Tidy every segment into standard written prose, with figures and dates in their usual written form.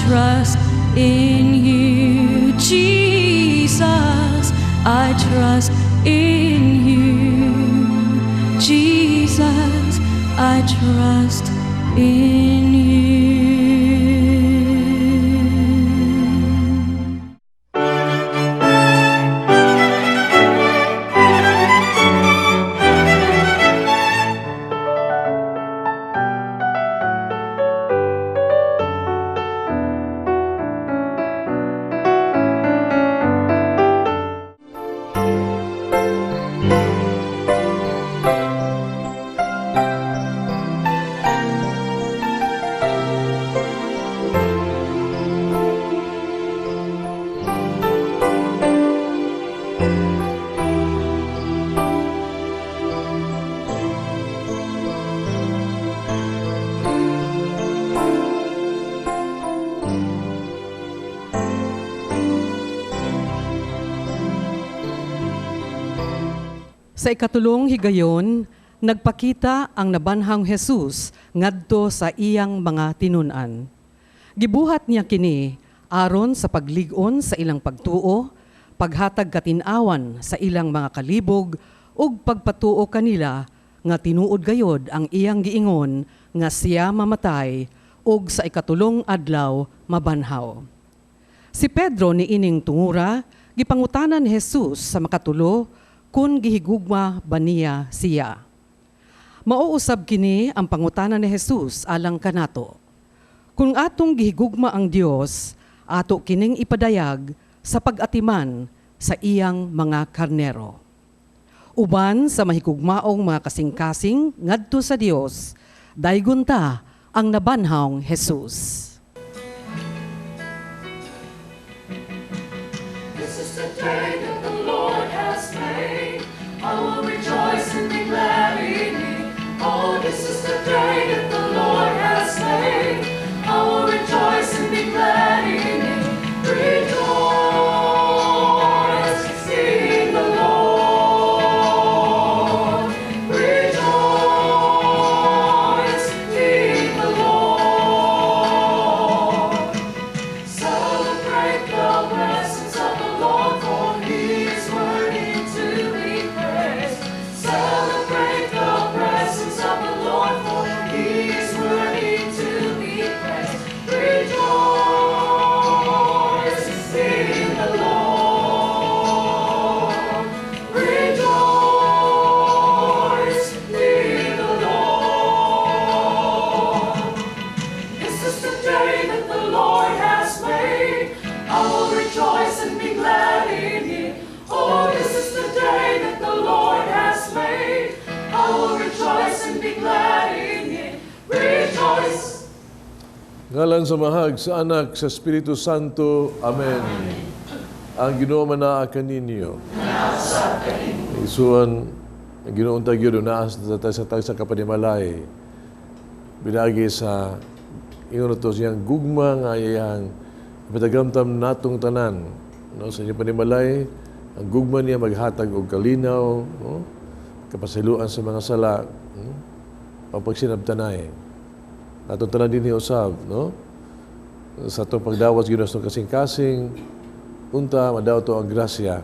trust in you, Jesus. I trust in you, Jesus. I trust in you. Sa ikatulong higayon, nagpakita ang nabanhang Jesus ngadto sa iyang mga tinunan. Gibuhat niya kini aron sa paglig-on sa ilang pagtuo, paghatag katin-awan sa ilang mga kalibog ug pagpatuo kanila nga tinuod gayod ang iyang giingon nga siya mamatay ug sa ikatulong adlaw mabanhaw. Si Pedro niining tungura gipangutanan ni Jesus sa makatulo kung gihigugma ba niya siya. Mauusab kini ang pangutanan ni Jesus alang kanato. Kung atong gihigugma ang Dios, ato kining ipadayag sa pag-atiman sa iyang mga karnero. Uban sa mahigugmaong mga kasing-kasing ngadto sa Dios, daygon ta ang nabanhawng Jesus. This is the day that the Lord has made. I will rejoice and be glad in it. Oh, this is the day that the Lord has made. I will rejoice and be glad in it. Rejoice in the Lord. Rejoice in the Lord. Celebrate the blessings of the Lord, for He is worthy to be praised. Celebrate the blessings of the Lord, for He is worthy to be praised. Rejoice in the Lord. Rejoice in the Lord. This is the day that the Lord has made. I will rejoice and be glad in it. Oh, this is the day that the Lord has made. I will rejoice and be glad in it. Rejoice. Ngalan sa mahag, sa anak, sa Espiritu Santo. Amen. Ang Ginoo manaa kaninyo. Isuan, ang Ginoong tagyo naas sa tagsa kapanimalay. Binagi sa ingon to siyang gugma nga iyang patagamtam natong tanan. No, sa inyong panimalay, ang gugma niya maghatag og kalinaw, no? Kapasiluan sa mga sala, pagsinabtanay. Atong tanan din usab, no? Sa atong pagdawas Ginoo sa kasing-kasing, unta madaw to ang grasya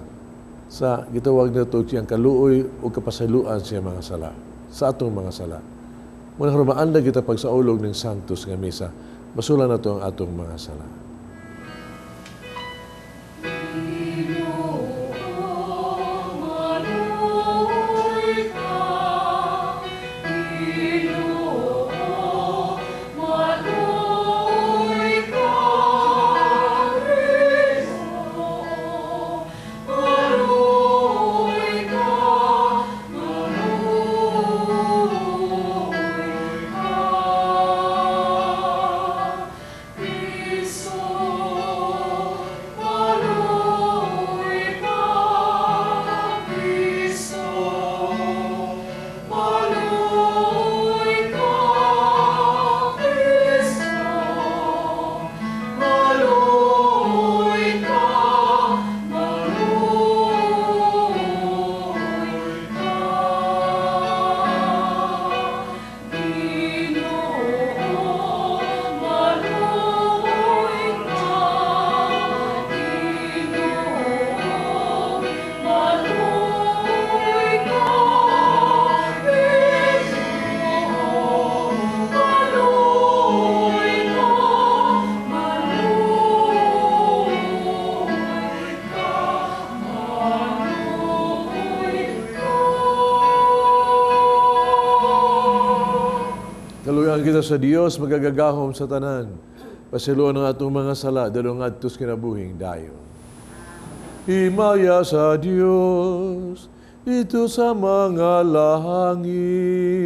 sa gitawag na to siyang kaluoy o kapasiluan siya mga sala. Sa atong mga sala. Muna humaan na kita pagsaulog ng Santos nga misa, basulan na to ang atong mga sala. So Dalang kita sa Dios magagagahom sa tanan. Pasiluan ang atong mga sala dalong adtos kinabuhing dayon. Himaya sa Dios dito sa mga langit.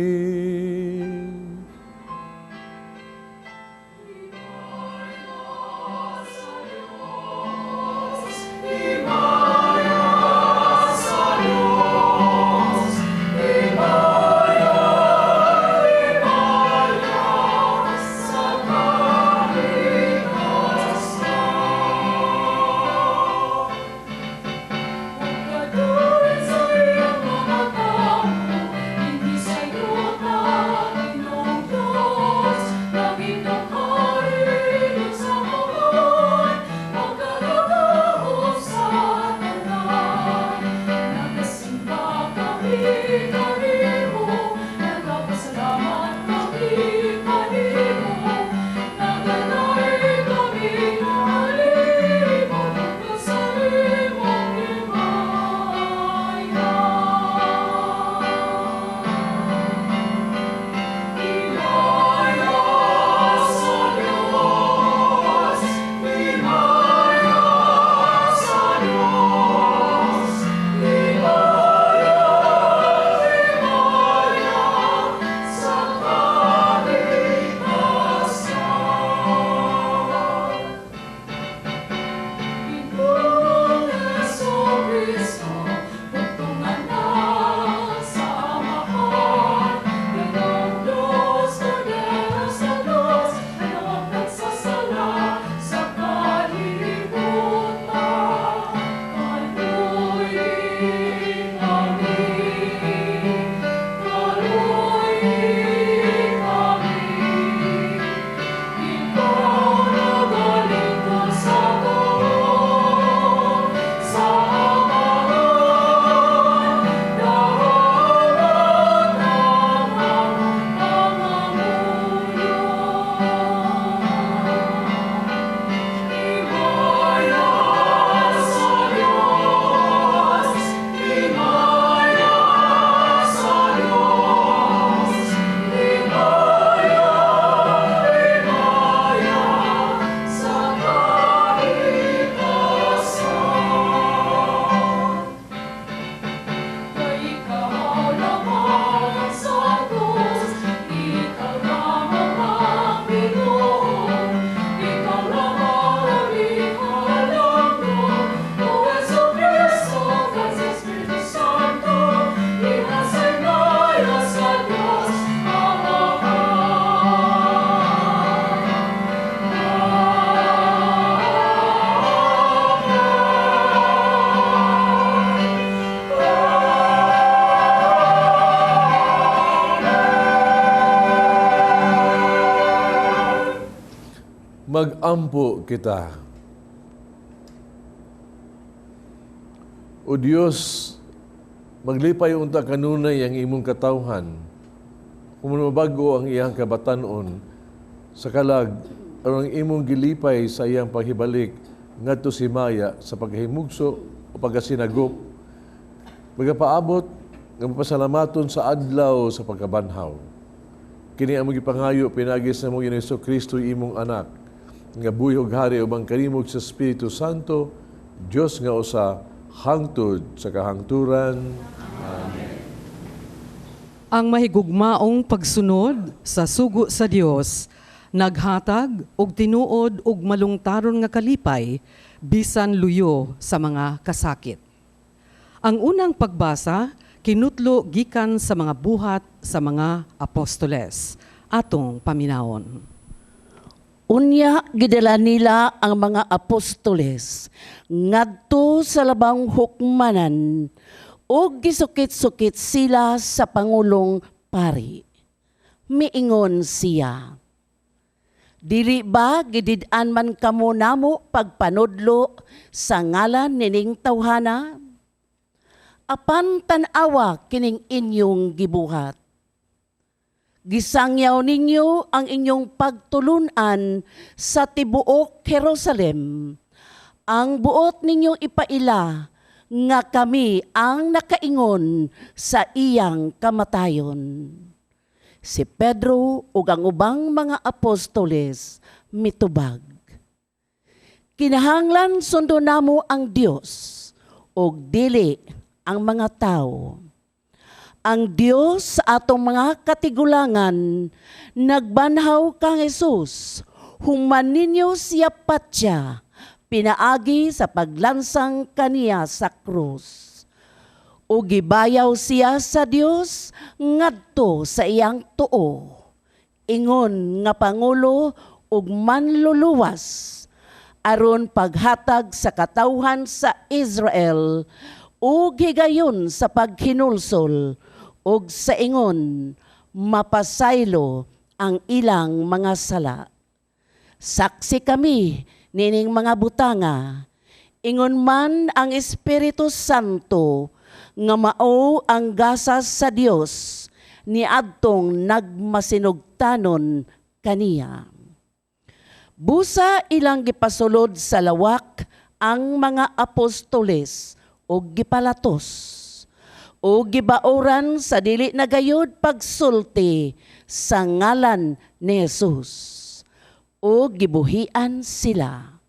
Mag-ampo kita. O Diyos, maglipay unta kanunay ang imong katawhan. Kung mabago ang iyang kabatanon, sa kalag, ang imong gilipay sa iyang paghibalik, ngadto si Maya sa paghimugso o pagkasinagop, magapaabot ng mapasalamaton sa adlaw sa pagkabanhaw. Kini among gipangayo pinagis na mong Yesu Kristo imong anak, nga buhi ug hari ubang kalimog sa Espiritu Santo, Dios nga usa hangtod sa kahangturan. Amen. Ang mahigugmaong pagsunod sa sugo sa Dios naghatag og tinuod og malungtaron nga kalipay bisan luyo sa mga kasakit. Ang unang pagbasa kinutlo gikan sa mga buhat sa mga apostoles. Atong paminawon. Unya gidala nila ang mga apostoles ngadto sa labang hukmanan ug gisukit-sukit sila sa pangulong pari. Miingon siya, dili ba gidid-an man kamo namo pagpanudlo sa ngalan nining tawhana? Apan tan-awa kining inyong gibuhat. Gisangyaw ninyo ang inyong pagtulunan sa tibuok Jerusalem. Ang buot ninyong ipaila nga kami ang nakaingon sa iyang kamatayon. Si Pedro ug ang ubang mga apostoles mitubag. Kinahanglan sundo namo ang Dios ug dili ang mga tao. Ang Dios sa atong mga katigulangan nagbanhaw kang Jesus, human ninyo siya patya, pinaagi sa paglansang kaniya sa krus. O gibayaw siya sa Dios ngadto sa iyang tuo. Ingon nga pangulo ug manluluwas aron paghatag sa katawhan sa Israel ug higayon sa paghinulsol ug sa ingon mapasaylo ang ilang mga sala. Saksi kami nining mga butanga, ingon man ang Espiritu Santo nga mao ang gasas sa Dios ni adtong nagmasinugtanon kaniya. Busa ilang gipasulod sa lawak ang mga apostoles o gipalatos o gibaoran sa dili na gayud pagsulti sa ngalan ni Jesus o gibuhian sila.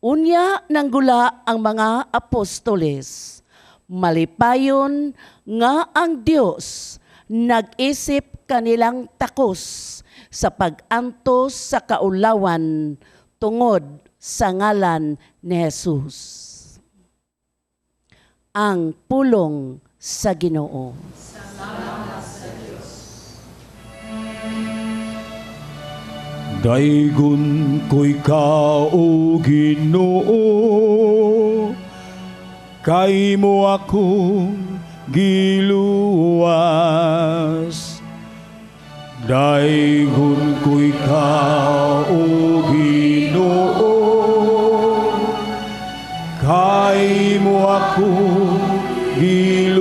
Unya nanggula ang mga apostoles, malipayon nga ang Dios nag-isip kanilang takos sa pag-antos sa kaulawan tungod sa ngalan ni Jesus. Ang pulong sa Ginoo. Daigon ko'y kao Ginoo, kay mo akong giluwas. Daigon ko'y kao Ginoo, kay mo akong giluwas.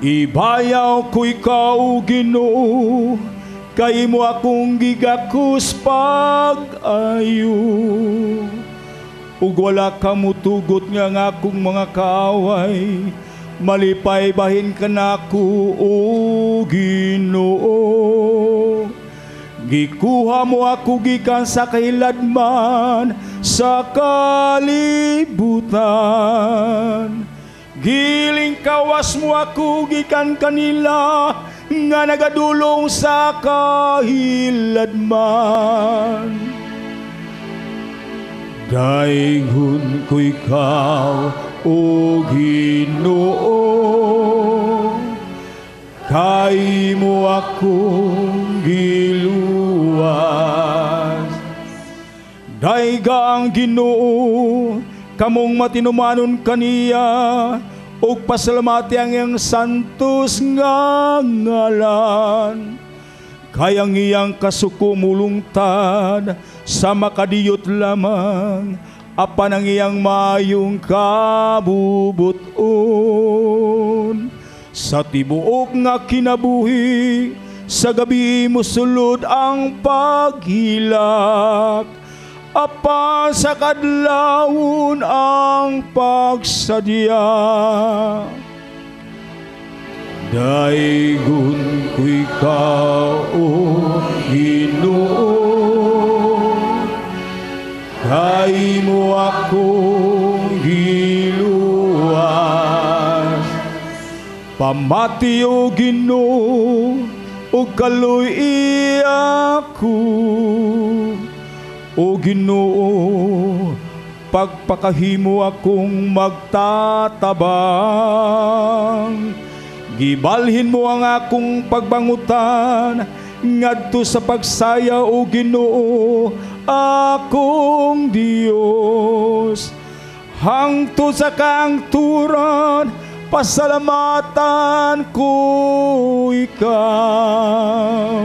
Ibayaw ko'y kao Ginoo, kay mo akong gigakos pag-ayo. Ug wala ka mutugot nga ng akong mga kaaway, malipay bahin ka nako o Ginoo. Gikuha mo ako gikan sa kahiladman sa kalibutan. Giling kawas mo ako gikan kanila nga nagadulong sa kahiladman. Daigon ko ikaw, O Ginoo, kay mo akong giluwas. Daiga ang Ginoo, kamong matinumanon kaniya, o pasalamati ang iyang santos nga ngalan. Kayang iyang kasuko mulungtad sa makadiyot lamang, apan ang iyang mayong kabubuton. Sa tibuok nga kinabuhi, sa gabi mo sulod ang paghilak, apan sa kadlawon ang pagsadya. Daigon ko ikaw, O Ginoo, kay mo akong giluwas. Pamati, O Ginoo, o kaluy ako. O Ginoo, pagpakahimo akong magtatabang. Gibalhin mo ang akong pagbangutan, ngadto sa pagsaya, O Ginoo, akong Dios. Hangtod sa kaangturan, pasalamatan ko ikaw.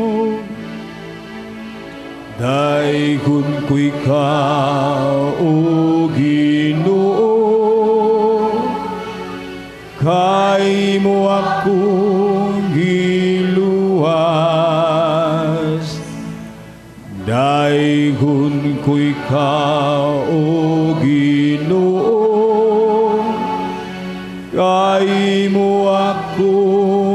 Daigon ko ikaw, O Ginoo, kay mo akong giluwas. Daigon ko ikaw, O Ginoo, kay mo akong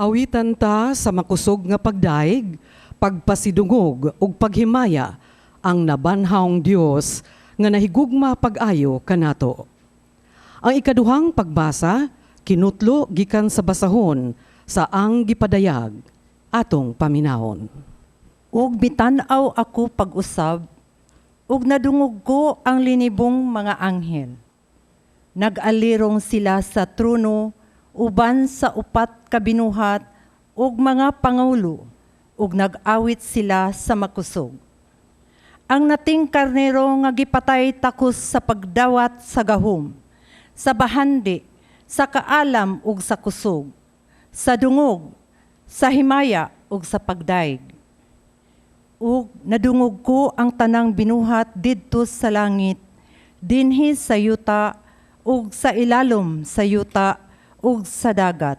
Awitan ta sa makusog nga pagdaig, pagpasidungog ug paghimaya ang nabanhawng Dios nga nahigugma pag-ayo kanato. Ang ikaduhang pagbasa kinutlo gikan sa basahon sa ang gipadayag atong paminahon. Ug bitanaw ako pag-usab, ug nadungog ko ang linibong mga anghel. Nag-alirong sila sa trono, uban sa upat ka binuhat, ug mga pangulo, ug nag-awit sila sa makusog. Ang nating karnero nga gipatay takos sa pagdawat sa gahom, sa bahandi, sa kaalam ug sa kusog, sa dungog, sa himaya ug sa pagdaig. Ug nadungog ko ang tanang binuhat didto sa langit, dinhi sa yuta ug sa ilalom sa yuta ug sa dagat.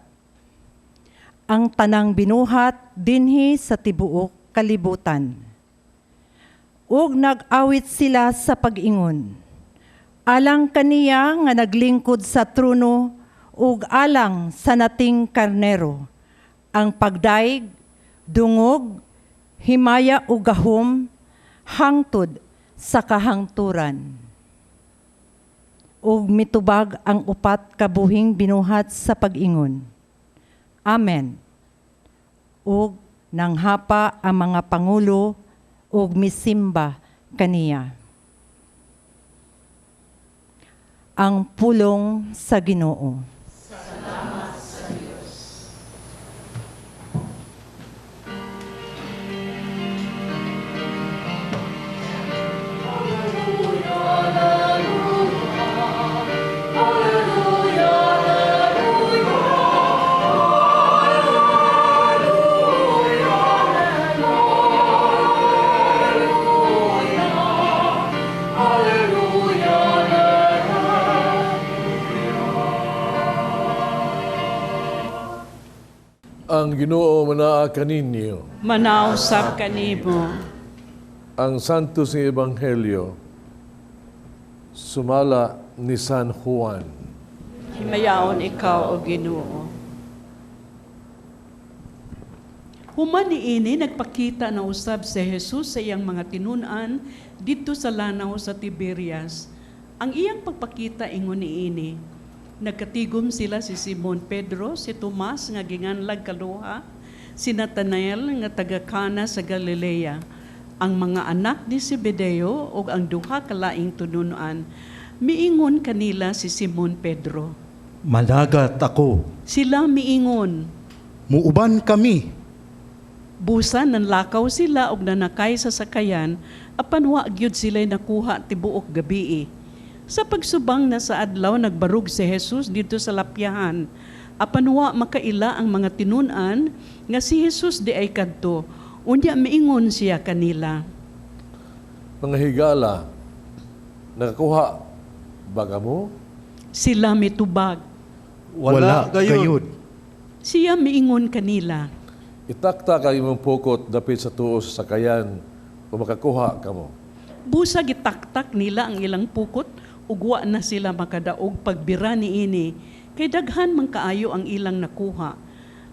Ang tanang binuhat dinhi sa tibuok kalibutan. Ug nag-awit sila sa pag-ingon. Alang kaniya nga naglingkod sa trono ug alang sa nating karnero. Ang pagdaig, dungog, himaya ug gahom, hangtod sa kahangturan. Ug mitubag ang upat ka buhing binuhat sa pag-ingon. Amen. Ug nanghapa ang mga pangulo ug misimba kaniya. Ang pulong sa Ginoo. Ang Ginoo manaa kaninyo. Manausap kanimo. Ang Santos nga Ebanghelyo sumala ni San Juan. Himayaon ikaw o Ginoo. Human niini nagpakita na usab si Jesus sa iyang mga tinun-an didto sa lanaw sa Tiberias. Ang iyang pagpakita ingon niini. Nagkatigom sila si Simon Pedro, si Tomas nga ginganlag kaluha, si Nathanael nga taga Cana sa Galilea, ang mga anak ni Zebedeo ug ang duha ka laing tununan. Miingon kanila si Simon Pedro. Managat ako. Sila miingon. Muuban kami. Busa nanlakaw sila og nanakay sa sakayan, apan wa gyud sila nakuha tibuok gabii. Sa pagsubang na sa adlaw, nagbarug si Jesus dito sa lapyahan. Apan wa makaila ang mga tinun-an nga si Jesus di ay kadto. Unya miingon siya kanila. Mga higala, nakakuha ba mo? Sila mitubag. Wala gayud. Siya miingon kanila. Itakta ka imong pukot dapit sa tuo sa sakayan o makakuha ka mo. Busa gitaktak nila ang ilang pukot, ugwa na sila makadaog pagbira niini, kay daghan man kaayo ang ilang nakuha.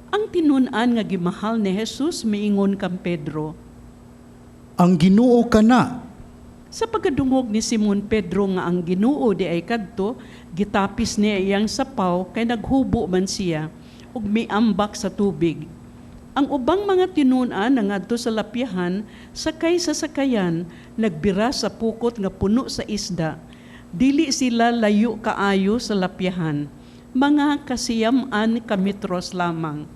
Ang tinun-an nga gimahal ni Jesus miingon kang Pedro. Ang Ginoo kana. Sa pagkadungog ni Simon Pedro nga ang Ginoo di ay kadto, gitapis niya iyang sapaw kay naghubo man siya ug miambak sa tubig. Ang ubang mga tinun-an nga ngadto sa lapyahan, sakay sa sakayan, nagbira sa pukot nga puno sa isda. Dili sila layo kaayo sa lapyahan, mga kasiyam-an kametros lamang.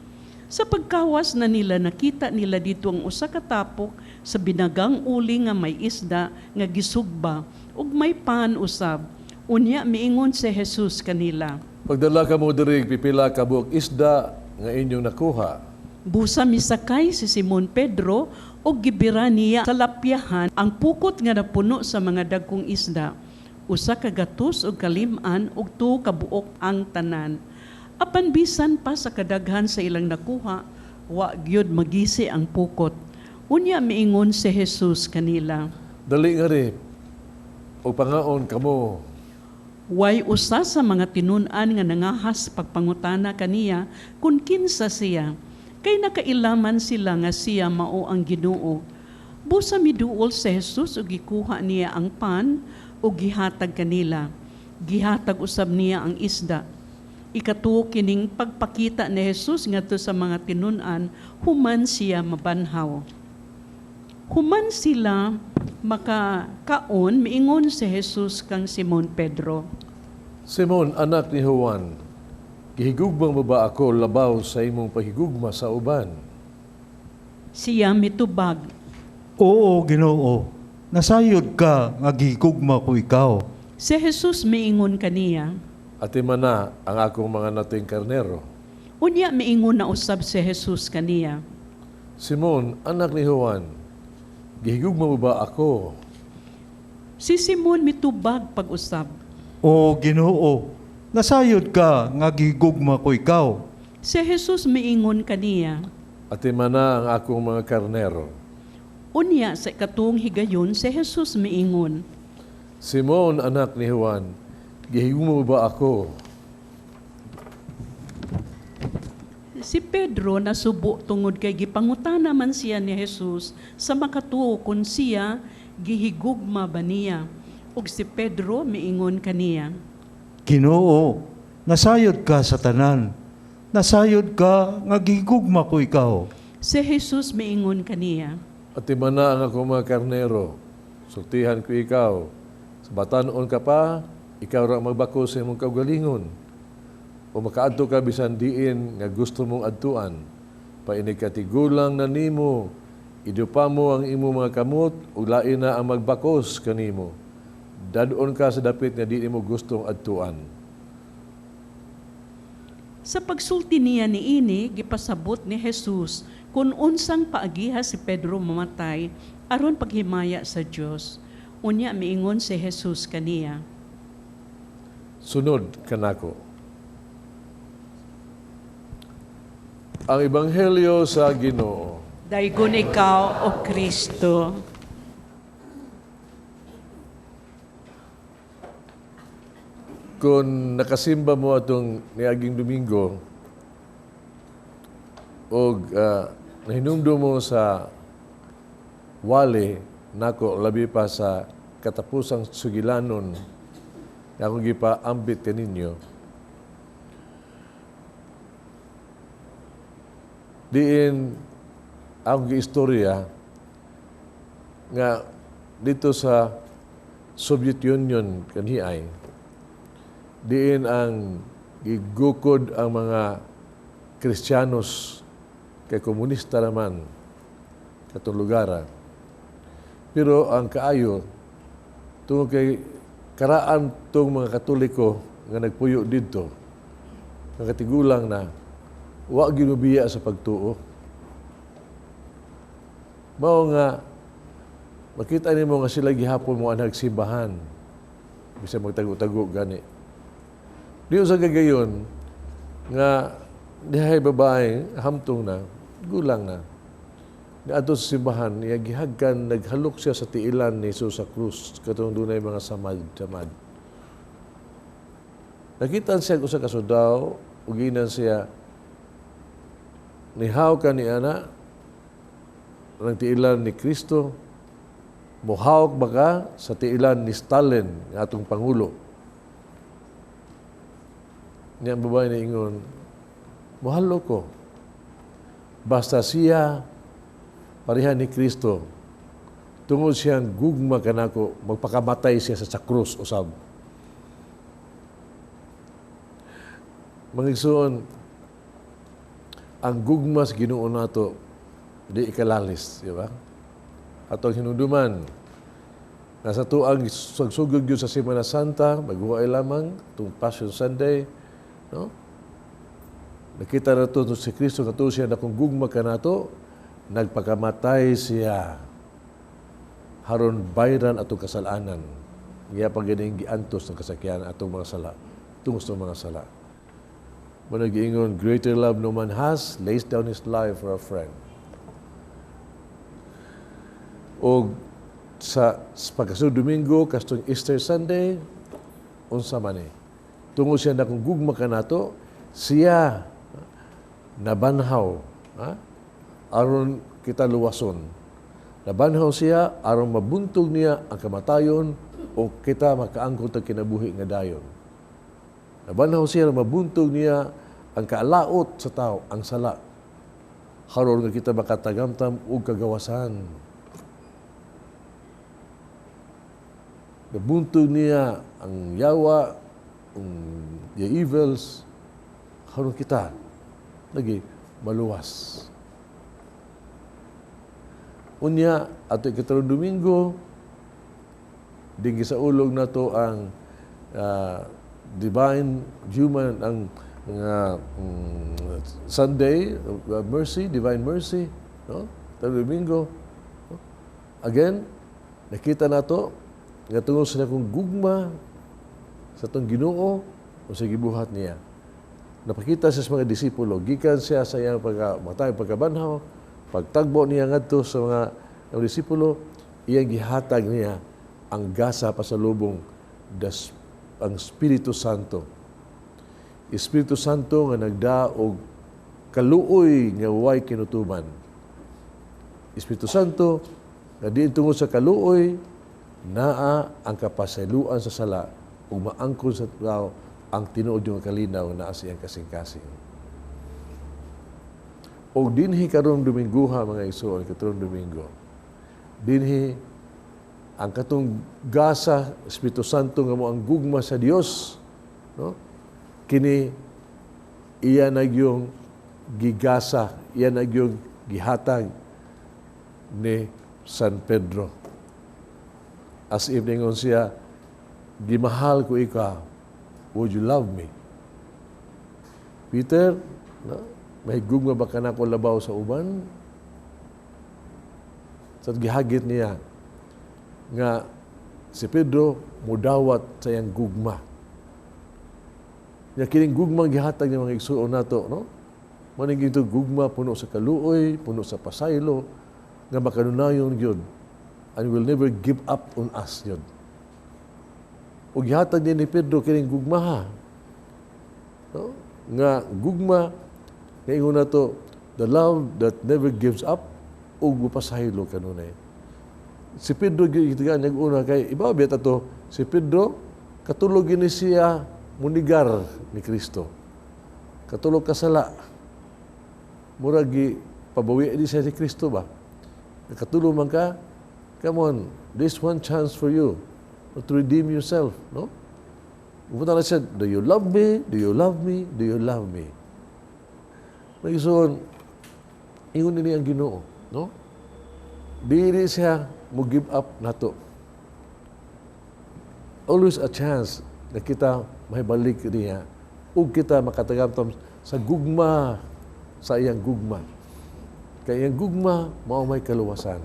Sa pagkawas na nila, nakita nila dito ang usa ka tapok sa binagang uli nga may isda nga gisugba ug may pan usab. Unya miingon si Jesus kanila. Pagdala ka mo diri pipila ka buok isda nga inyong nakuha. Busa misakay si Simon Pedro ug gibira niya sa lapyahan ang pukot nga napuno sa mga dagkong isda. Usa ka gatos ug kalim-an ug tuo ka buok ang tanan. Apan bisan pa sa kadaghan sa ilang nakuha, wa gyud magisi ang pukot. Unya miingon si Jesus kanila. Dali nga rin, o pangaon kamo. Way usa sa mga tinun-an nga nangahas pagpangutana kaniya kung kinsa siya. Kay nakailaman sila nga siya mao ang Ginoo. Busa miduol si Jesus ug gikuha niya ang pan ug gihatag kanila. Gihatag usab niya ang isda. Ikatuo kining pagpakita ni Jesus ngadto sa mga tinun-an, human siya mabanhaw. Human sila makakaon, miingon si Jesus kang Simon Pedro. Simon, anak ni Juan, gihigugma mo ba ako labaw sa imong pahigugma sa uban? Siya mitubag. Oo, Ginoo. Nasayod ka nga gigugma ko ikaw. Si Jesus miingon kaniya. Ati mana ang akong mga nating karnero. Unya miingon na usab si Jesus kaniya. Simon, anak ni Juan, gihigugma mo ba ako? Si Simon mitubag pag-usab. Oo, Ginoo. Nasayod ka nga gigugma ko ikaw. Si Jesus miingon kaniya. Ati mana ang akong mga karnero. Unya sa ikatong higayon si Jesus miingon. Simon, anak ni Juan, gihigugma mo ba ako? Si Pedro nasubo tungod kay gipangutana man siya ni Jesus sa makatuo kung siya gihigugma ba niya. Ug si Pedro miingon kaniya. Ginoo, nasayod ka sa tanan. Nasayod ka nga gigugma ko ikaw. Si Jesus miingon kaniya. Ati mana ang akong mga karnero. Sultihan ko ikaw. Sa batanon ka pa, ikaw ra magbako sa imong kaugalingon. O makaadto ka bisan diin nga gusto mong adtuan. Painikatigulang na nimo, idupa mo ang imong mga kamot, ug lain na ang magbakos kanimo. Dadon ka sa dapit nga di mo gustong adtuan. Sa pagsulti niya niini, gipasabot ni Jesus kung unsang paagiha si Pedro mamatay aron paghimaya sa Dios. Unya miingon si Jesus kaniya. Sunod kanako. Ang Ebanghelyo sa Ginoo. Daygon ikaw, O Kristo. Kung nakasimba mo atong niaging Domingo o nahinumdo mo sa wali nako labi pa sa katapusang sugilanon nga akong gipaambit kaninyo, diin ang giistorya nga dito sa Soviet Union kanhiay, diin ang gigukod ang mga Kristiyanos kay komunista naman katong lugar. Pero ang kaayo tungod kay karaan tong mga Katoliko nga nagpuyo didto, nga katigulang na wa ginubiya sa pagtuo. Mao nga makita nimo nga sila gihapon mo ang nagsimbahan bisan magtago-tago gani. Diyo sa gagayon, nga dihay babae, hamtong na, gulang na. Niadto sa simbahan, niya gihagkan, naghalok siya sa tiilan ni Jesus sa krus, katong dunay mga samad-samad. Nakita siya sa kasudaw, uginan siya, nihaw ka ni ana, ng tiilan ni Kristo, muhawak ba ka sa tiilan ni Stalin, ng atong Pangulo. Niya ang babae na ingon, mahalo ko. Basta siya, pareha ni Kristo, tungod siyang gugma kanako, magpakamatay siya sa krus usab. Mangigsuon, ang gugma sa Ginoo nato, di ikalalis, di ba? Atong hinunduman, nasa tuang sagsugod yun sa Semana Santa, maghuway lamang, itong Passion Sunday, no? Nakita na ito si Kristo kato siya na kung gugma ka na ito, nagpakamatay siya. Haron bayran atong kasalanan. Kaya pag ganing giantos ng kasakyan atong mga sala. Tungos ng mga sala. Managiingon, greater love no man has, lays down his life for a friend. O sa pagkasunod Domingo, kastong Easter Sunday, unsa man eh. Tungod siya na kung gugma ka na ito, siya nabanhaw ha? Aron kita luwason. Nabanhaw siya aron mabuntog niya ang kamatayon o kita makaangkon tag kinabuhi nga dayon. Nabanhaw siya aron mabuntog niya ang kaalaot sa tao, ang sala. Haron nga kita makatagamtam og kagawasan. Nabuntog niya ang yawa, the evils, haron kita lagi maluwas. Unya, ato ikatarong Domingo, dingi sa ulog na to ang divine human, ang Sunday, mercy, divine mercy, no? Tarong Domingo. No? Again, nakita na to, nga tungod sa akong gugma sa itong Ginoo o sa gibuhat niya. Napakita siya sa mga disipulo, gikan siya sa iyang pagkabanhaw, pagtagbo niya ngadto sa mga disipulo, iyang gihatag niya ang gasa pasalubong ang Espiritu Santo. Espiritu Santo nga nagdaog kaluoy nga way kinutuban. Espiritu Santo nga diin tungod sa kaluoy naa ang kapasaluan sa sala ug maangkon sa tao ang tinuod nga kalinaw naa sa iyang kasing-kasing. O dinhi karong Dominguha mga igsoon, karong Domingo. Dinhi ang katong gasa Espiritu Santo nga mo ang gugma sa Dios, no? Kini iya nagyong gigasa, iya nagyong gihatag ni San Pedro. As if ningon siya, gimahal ko ikaw, would you love me? Peter, no? May gugma ba ka na ko labaw sa uban? Sa gihagit niya nga si Pedro mudawat sa iyang gugma. Nga kining gugma gihatag ng mga igsuon nato, no? Maning ito gugma puno sa kaluoy, puno sa pasaylo, nga makanunayon yun, and will never give up on us yun. O gihatag din ni Pedro kining gugma ha. No? Nga gugma nga ingon na to, the love that never gives up, ug mupasaylo kanunay. Si Pedro gitigan niyag una kay ibaw biya to, si Pedro katulog ni siya munigar ni Kristo. Katulog kasala. Murag gi pabawi di siya si Kristo ba? Katulog man ka, come on, this one chance for you to redeem yourself, no? Pumunta na siya, do you love me? Do you love me? Do you love me? Nagisuon, ingon nini ang Ginoo, no? Dili siya mo give up nato. Always a chance na kita mahibalik niya ug kita makatagamtam sa gugma, sa iyang gugma. Kaya iyang gugma, mao may kaluwasan.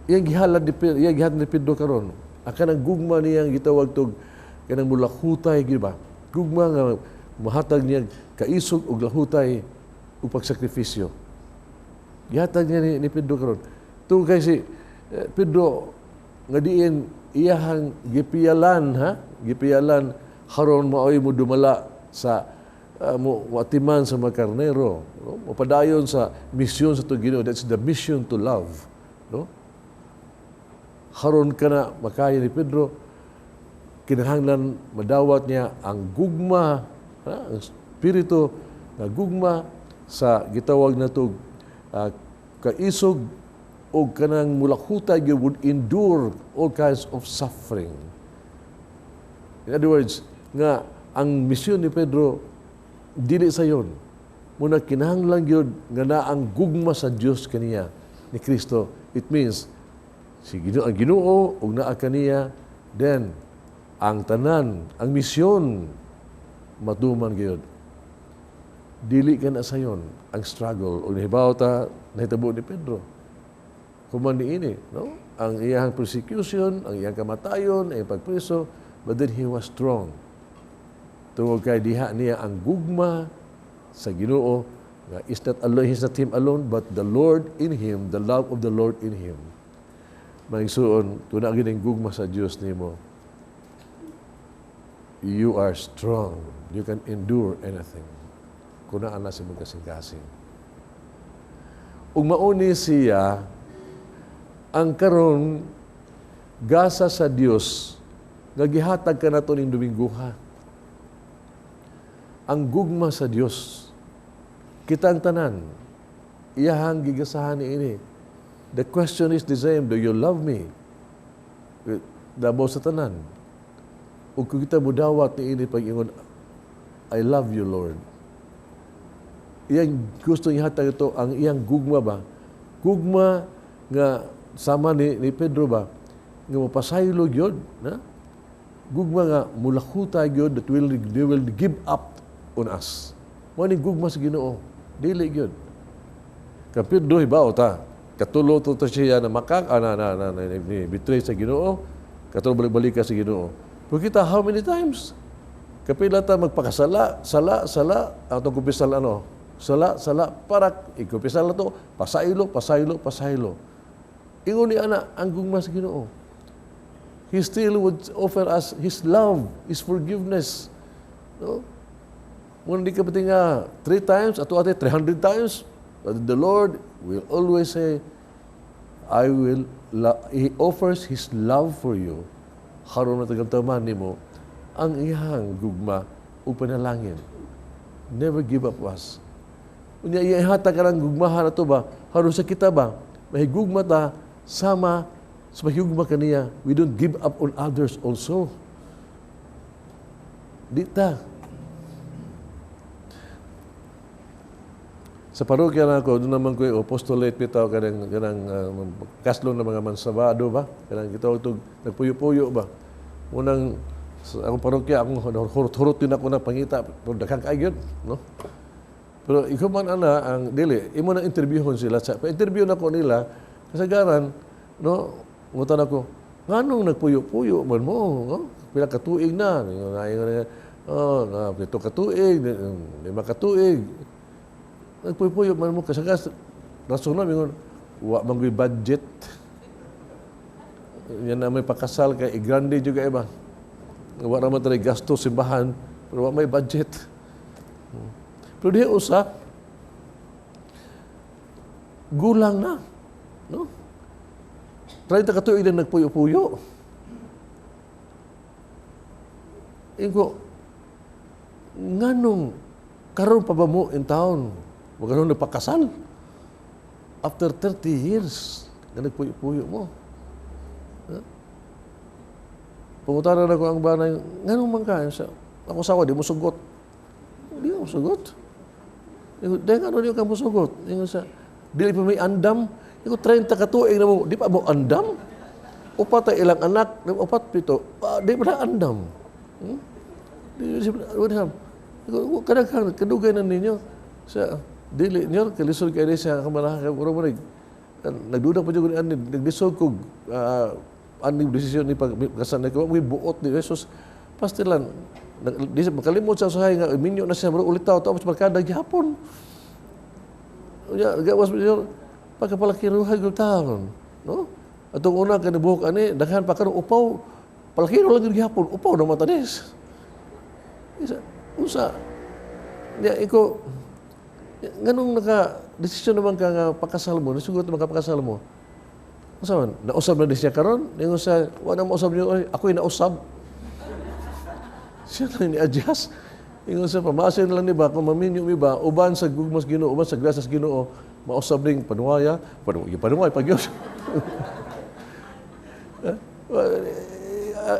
Iyang gihalad ni Pedro karon. Akan ang gugma niyang gitawag tog kanang mulahutay giba. Gugma nga mahatag niya kaisog og lahutay ug pagsakripisyo. Gihatag niya ni Pedro karon. Tungod kay si Pedro nga diin iyahang gipiyalan haron maoy mo dumala sa mo watiman sa mga karnero, no? Mapadayon sa misyon sa Ginoo. That's the mission to love, no? Haron ka na makaya ni Pedro, kinahanglan madawat niya ang gugma, ang espiritu na gugma sa gitawag na to kaisog o kanang mulakutay would endure all kinds of suffering. In other words, nga ang misyon ni Pedro dili sayon. Muna kinahanglan gyud nga na ang gugma sa Dios kaniya ni Kristo. It means ang Ginoo ug naa kaniya, then ang tanan, ang misyon matuman gyud. Dili ka na sayon ang struggle o nahibaw ta nahitabo ni Pedro. Kuman niini, no? Ang iyang persecution, ang iyang kamatayon, ang pagpreso, but then he was strong. Tungod kay diha niya ang gugma sa Ginoo nga is not alone, he's not him alone, but the Lord in him, the love of the Lord in him. Maigsuon, kung na gining gugma sa Dios nimo, you are strong. You can endure anything. kunaan na si mong kasing-kasing. Ug mauni siya ang karon gasa sa Dios nga gihatag ka nato ning Dominguha. Ang gugma sa Dios kita ang tanan iyahang gigasahan niini. The question is the same, do you love me? Dabo sa tanan. Ug kung kita mudawat niini pag-ingon, I love you, Lord. Iyang gusto ihatag ito ang iyang gugma ba? Gugma nga sama ni Pedro ba? Nga mapasaylo gyud, na? Gugma nga mulakuta gyud that they will give up on us. Mo ni gugma sa Ginoo, dili gyud. Ka Pedro hibaw ta, katulo to siya na betray sa Ginoo, katulo balik-balik ka sa Ginoo. Pero kita how many times? Kapila ta magpakasala, sala, atong kumpisal sala, parak, ikumpisal na to, pasaylo. Ingon ni ana, ang gugma sa Ginoo. He still would offer us His love, His forgiveness. No? Kung hindi ka pati nga 3 times, ato 300 times, the Lord will always say, He offers His love for you. Haron na tagamtaman ni mo, ang iyang gugma o panalangin. Never give up us. Kung ihatag ka ng gugmahan na ito ba, haron sa kita ba, mahigugma ta, sama sa mahigugma kaniya, we don't give up on others also. Di ta. Sa parokya na ako, doon naman ko yung apostolate bitaw kanang kaslon na mga mansabado ba? Kanang kita ito nagpuyo-puyo ba? Unang akong parokya, akong hurot din ako na pangita, pero daghang kaayod, no? Pero ikaw man ang dili, imo na interviewon sila. Pa-interview na ko nila, kasagaran, no? Ngutan ako, nganong nagpuyo-puyo man mo, no? Pila katuig na, pito katuig, 5 katuig. Nagpuyo-puyo man mo, kasagaran, rason na, wa manggoy budget. Yan na may pakasal kay grande juga iba. Wa naman tayo gasto simbahan, pero wa may budget. Pero di usa, gulang na. No? 30 katuig na nagpuyo-puyo. Ingo, nganong karon pa ba mo in town? Huwag ganun nagpakasal. After 30 years, na nagpuyo-puyo mo. Pangutaran ako ang banay, nganong man ka? Ako sawa, di mo sugot. Di mo sugot. Dahil ano di ka mo sugot? Dili pa may andam. 30 katuig na mo, di pa mo andam? Upat ay ilang anak, upat pito, di pa na andam. Kadang-kadang, kadugay na ninyo. Sa dili niyo, kalisod kayo siya, kamalahan, nagduda pa dyan, nagdisog ko, aning desisyon ni pagkasan na ko, may buot ni Jesus. Pastilan, makalimot sa usahay nga, minyo na siya, ulit tao, tapos markada, gihapon. Gawas mo siya, pagkapalakiruhan yung taon. No? Atong una, kanibuhok, daghan pa ka upaw, palakiro lang yung gihapon, upaw na matanis. Usa, iko, ganun naka-desisyon naman ka nga pakasal mo, nasugot naman ka pakasal mo. Masaman, nausab na din siya karon. Ningon sa, wala na mausab niyo, ako'y nausab. Siya lang ni-adjust. Ningon sa, pamasin lang ni ba, kung maminyo mi ba, uban sa gugmas Ginoo, uban sa grasas Ginoo, mausab rin panuwaya, panuwaya, pag-yos.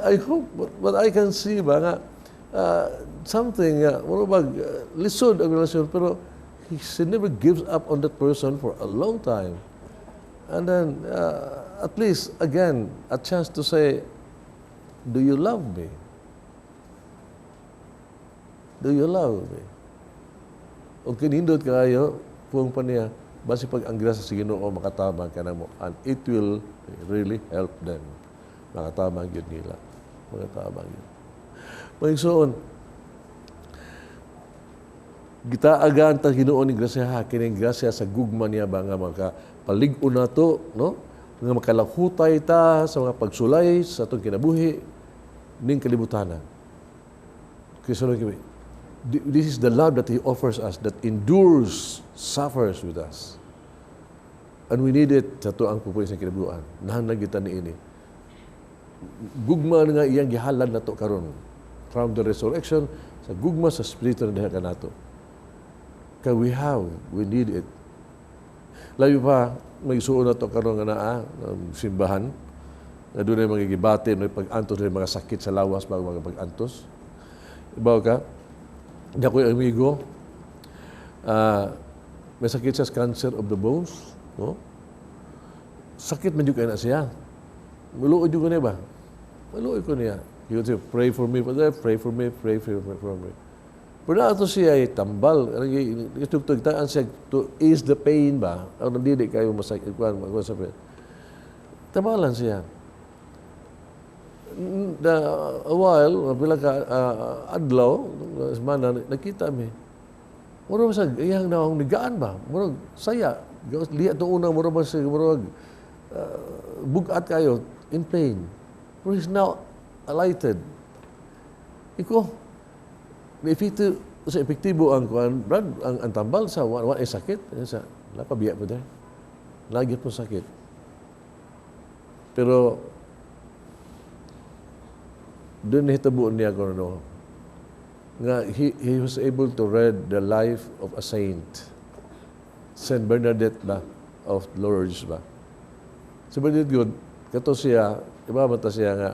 I hope, but I can see ba nga, something, lisod ang relasyon, pero he never gives up on that person for a long time. And then, at least, again, a chance to say, do you love me? Do you love me? O kinindot kayo, puwang pa niya, basi pag ang grasa sa Ginoo makatabang ka na mo, and it will really help them. Makatabang yun nila. Makatabang yun. Magigsoon, gitaagan ta Ginoo ni grasya, kining grasya sa gugma niya ba nga makapalig-o na to, no? Nga makalahutay ta sa mga pagsulay sa itong kinabuhi ning kalibutanan. Kristo lang kami. This is the love that He offers us, that endures, suffers with us. And we need it sa tuang pupuy sa kinabuan. Nahanag kita ni ini. Gugma nga iyang gihalad na to karon from the resurrection sa gugma sa spirito na dahil ka nato. Kaya we need it. Labi pa, may suon na to karon nga naa, simbahan, na doon ay mga gibate, may pag-antos, may mga sakit sa lawas, mga pag-antos. Ibaw ka, di ako'y amigo, may sakit sa cancer of the bones, no? Sakit man juga na siya. Maluod juga niya ba? Maluod ko niya. He would say, pray for me, Father, pray for me, pray for me. Pero na ito siya ay tambal. Tugtaan siya to ease the pain ba? Ang nandidik kayo masakit. Tambalan siya. A while, bilang ka adlaw, semana, nakita mi. Murag sa iyang naong nigaan ba? Murag saya. Lihat itong unang murag bugat kayo, in pain. But he's now alighted. Iko, sa epektibo ang kuan, Brad, ang tambal sa wan ay sakit. Sa napabiya po dahil. Lagi po sakit. Pero, doon nahitabuan niya ko nga he was able to read the life of a saint. Saint Bernadette ba? Of Lourdes ba? Si Bernadette good, kato siya, iba mata siya nga,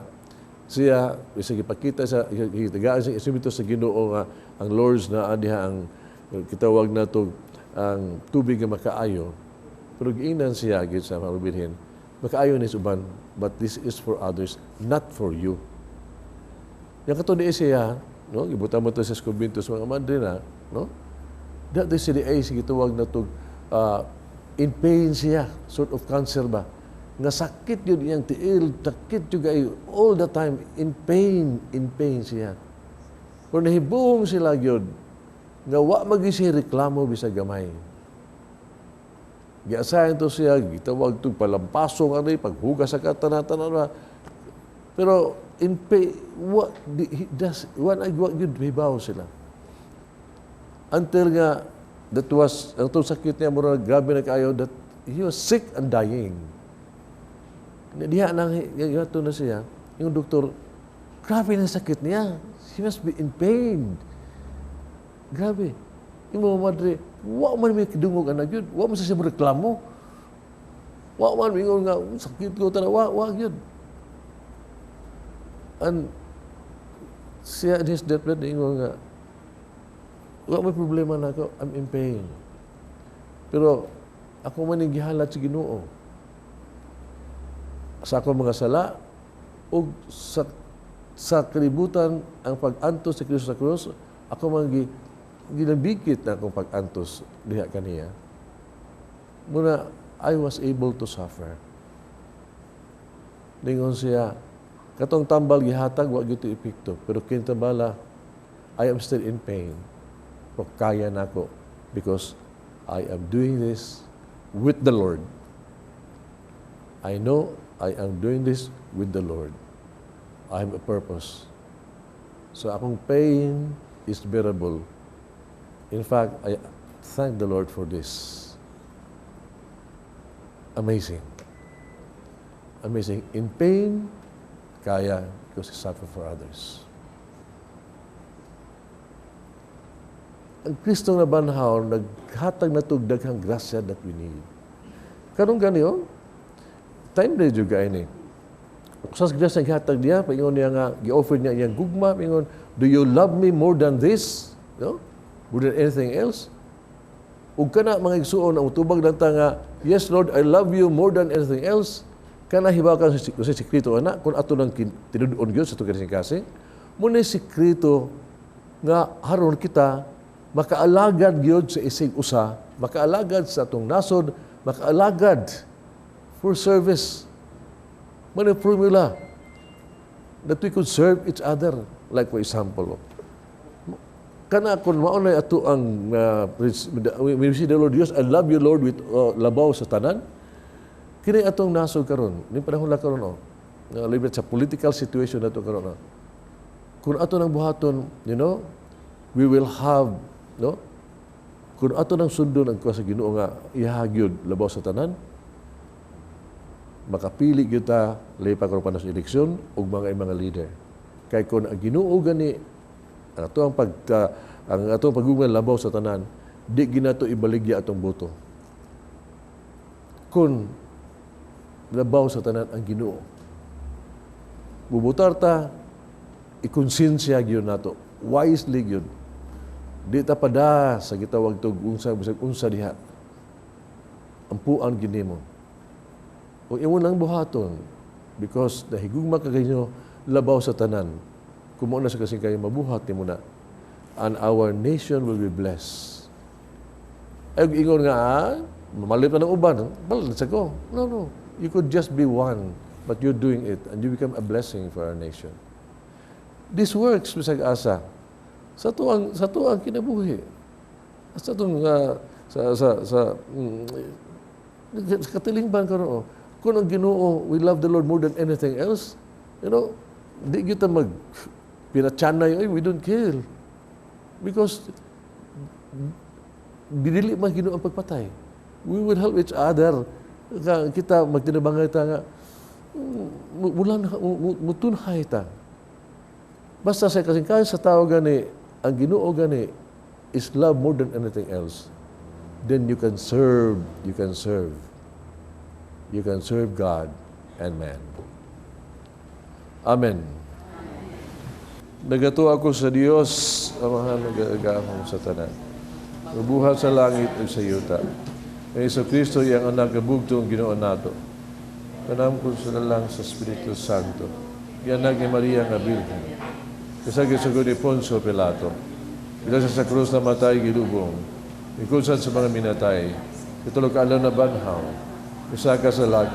siya, isa ipakita sa, hitagaan siya, isumito sa Ginoo nga, ang Lourdes na adiha ang, kitawag na to, ang tubig nga makaayo. Pero giinan siya, gid sa mabibilhin, makaayo ni suban, but this is for others, not for you. Yang kato di siya, no, gibutan mo to sa Escobentos mga madre na, no? Dati si DA sige tuwag na to in pain siya, sort of cancer ba? Nga sakit yun iyang tiil, sakit yun kayo all the time, in pain siya. Kung nahibuong sila yun, nga wa mag-isi reklamo bisa gamay. Giasayan to siya, gitawag to palampasong ano paghugas sa katana-tanan ba? Pero in pain, what yun, hibaw sila. Until nga, that was, ang itong sakit niya, mura grabe na kayo, that he was sick and dying. Diha nang yato na siya, yung doktor, grabe na sakit niya. He must be in pain. Grabe. Yung mga madre, wa man may kidungog anak yun. Wa man siya reklamo. Wa man mingon nga, sakit ko tala, wa yun. And siya in his deathbed, ingon nga, wa may problema na ako, I'm in pain. Pero ako man yung gihalat sa Ginoo. Sa akong mga sala, o sa kalibutan, ang pag-antos sa Kristo sa krus, ako man ginabikit na akong pag-antos diha kaniya. Muna, I was able to suffer. Ningon siya, katong tambal gihatag, wag ito epekto. Pero kintabala, I am still in pain. Pero kaya na ako because I am doing this with the Lord. I know I am doing this with the Lord. I have a purpose. So akong pain is bearable. In fact, I thank the Lord for this. Amazing. Amazing. In pain, kaya because he suffer for others. Ang Kristong na banhaw, naghatag na itong daghang grasya that we need. Karong ganyo, time na juga ini. Sa grasya naghatag niya, paingon niya nga, gi-offer niya iyang gugma, paingon, do you love me more than this? No? More than anything else? Ug kana mga igsuon ang utubag lang ta nga, yes Lord, I love you more than anything else. Kana hibakan sa sikreto ana kun ato nang tinuod gyud sa tuwa kasing muna sikreto nga haron kita makaalagad gyud sa isig usa, makaalagad sa atong nasod, makaalagad for service. Muna formula that we could serve each other, like for example. Kana kun maunay ato ang we see the Lord Dios, I love you Lord with labaw sa tanan. Kini atong nasod karon, ni panahon la karon libet sa political situation nato karon. Kung ato nang buhaton, we will have, no? Kung ato nang sundon ang kuha sa Ginoo nga ihagyod labaw sa tanan, makapili gyud ta lahi pa karon panos eleksyon ug mga leader. Kay kung ang Ginoo gani ang atong pagugma labaw sa tanan, di ginato ibaligya atong boto. Kung labaw sa tanan ang Ginoo, bubutar ta, ikonsensya gyud nato, wisely gyud. Di ta pada sa gitawag tog unsa diha. Ampuan gini mo. O imo lang buhaton because nahigugma ka kayo labaw sa tanan. Kumo na sa kasing kayo mabuhat nimo na. And our nation will be blessed. Ay ingon nga, mamalip na ng uban. Let's go. No. You could just be one, but you're doing it and you become a blessing for our nation. This works bisag asa. Sa tuang kinabuhi. Sa katilingban karon. Kung ang Ginoo, we love the Lord more than anything else, di kita pinachanay, we don't kill. Because dili man Ginoo ang pagpatay. We will help each other. Kita magtinabangay ta nga, mutunhay ta. Basta sa kasing sa tao gani, ang Ginoo gani is love more than anything else. Then you can serve God and man. Amen. Nagato ako sa Dios, Amahan nagagahong sa tanan. Mabuhat sa langit ug sa yuta. Ang Iso Kristo yang anak kabugtong Ginoo nato. Kanam ko sa lang sa Espiritu Santo. Yanag ni Maria nga Birhen. Kasagit sa ni Poncio Pilato. Ila sa krus na matay gilubong. Ikusan sa mga minatay. Itulog alaw na banhaw. Isaka sa lag.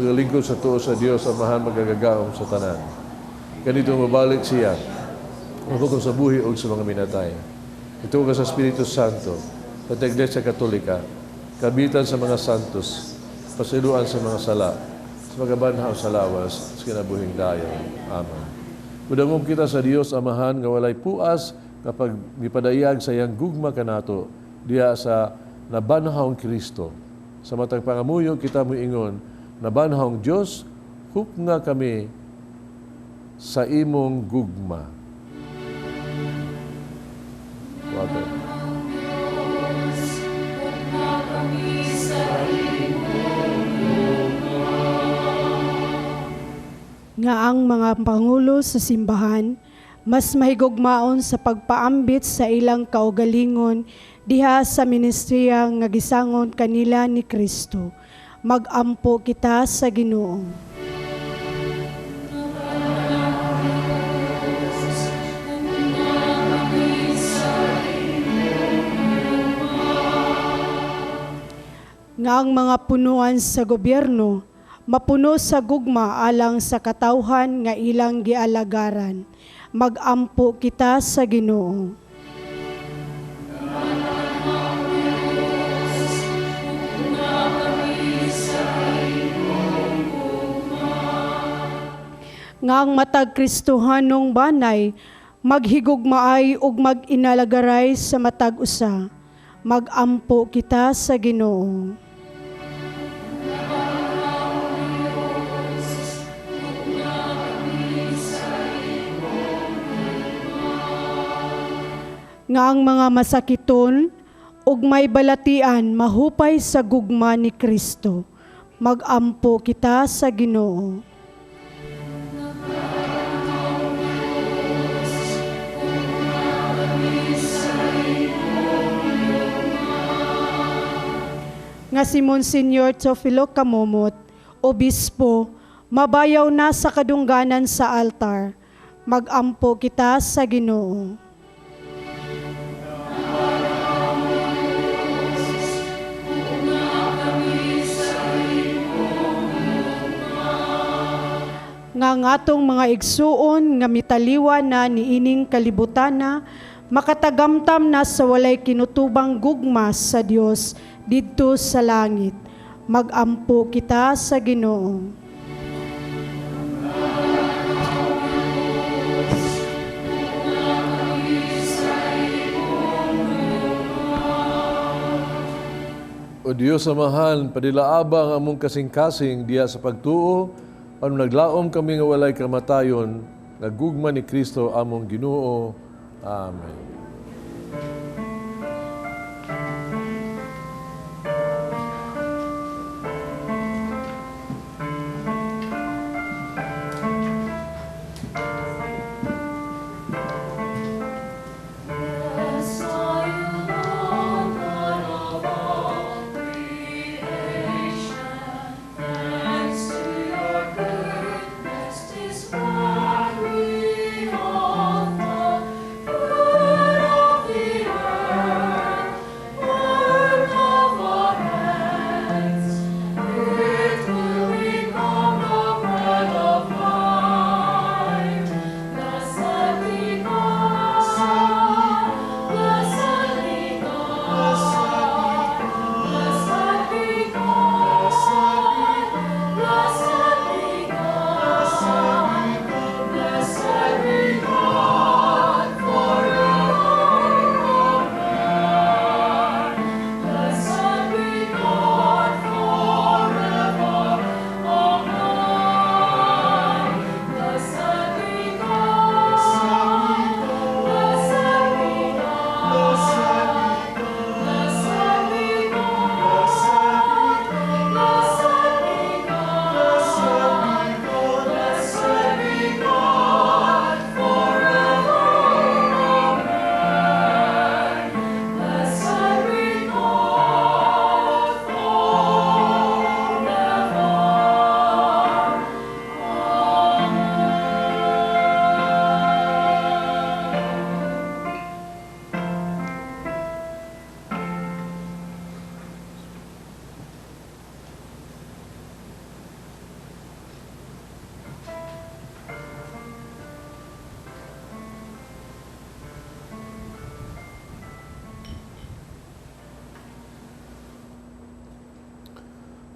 Nagalingkod sa tuo sa Dios ang mahal magagagahom sa tanan. Ganito mabalik siya. Hukom sa buhi o sa mga minatay. Ito ka sa Espiritu Santo. At Iglesia Katolika. Kabitan sa mga santos. Pasiluan sa mga sala. Sa mga banhaw sa lawas. Sa kinabuhing dayon. Amen. Budangom kita sa Dios Amahan nga walay puas kapag gipadayag sa iyang gugma kanato diya sa nabanhawng Kristo. Sa matang pangamuyo kita moingon, nabanhawng Dios, hupnga kami sa imong gugma. Water. Nga ang mga pangulo sa simbahan, mas mahigugmaon sa pagpaambit sa ilang kaugalingon diha sa ministriya nga gisangon kanila ni Kristo. Magampo kita sa Ginoo. Nga ang mga punuan sa gobyerno, mapuno sa gugma alang sa katawhan nga ilang gialagaran. Magampo kita sa Ginoo. Nga ang matag Kristohanong banay, maghigugmaay ug mag-inalagaray sa matag usa. Magampo kita sa Ginoo. Nga ang mga masakiton ug may balatian mahupay sa gugma ni Kristo. Magampo kita sa Ginoo. Nga si Monsignor Teofilo Camomot, Obispo, mabayaw na sa kadungganan sa altar. Magampo kita sa Ginoo. Nga ngatong mga igsuon nga mitaliwa na niining kalibutana, makatagamtam na sa walay kinutubang gugma sa Dios didto sa langit. Magampo kita sa Ginoo. Diyos Amahan, padilaabang among kasing-kasing diya sa pagtuo, ano naglaom kami nga walay kamatayon, nagugma ni Kristo among Ginoo. Amen.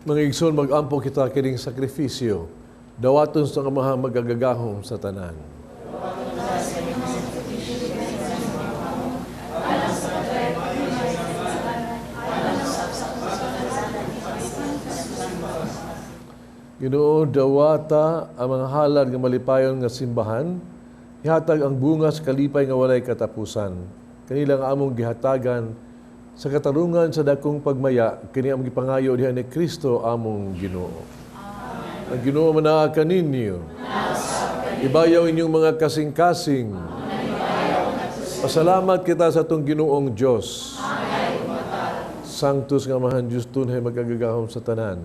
Mga igsoon, mag-ampo kita kining sakrifisyo. Dawaton sa kamahang magagagahom sa tanan. Ginoo, dawata ang mga halad nga malipayon nga simbahan, ihatag ang bunga sa kalipay nga walay katapusan. Kanilang among gihatagan sa katarungan sa dakong pagmaya, kini ang gipangayo diha ni Kristo among Ginoo. Ang Ginoo manaa kaninyo. Ibayaw inyong mga kasing-kasing. Pasalamat kita sa itong Ginoong Diyos. Sanctus nga mahan Diyos tunay magagagahom sa tanan.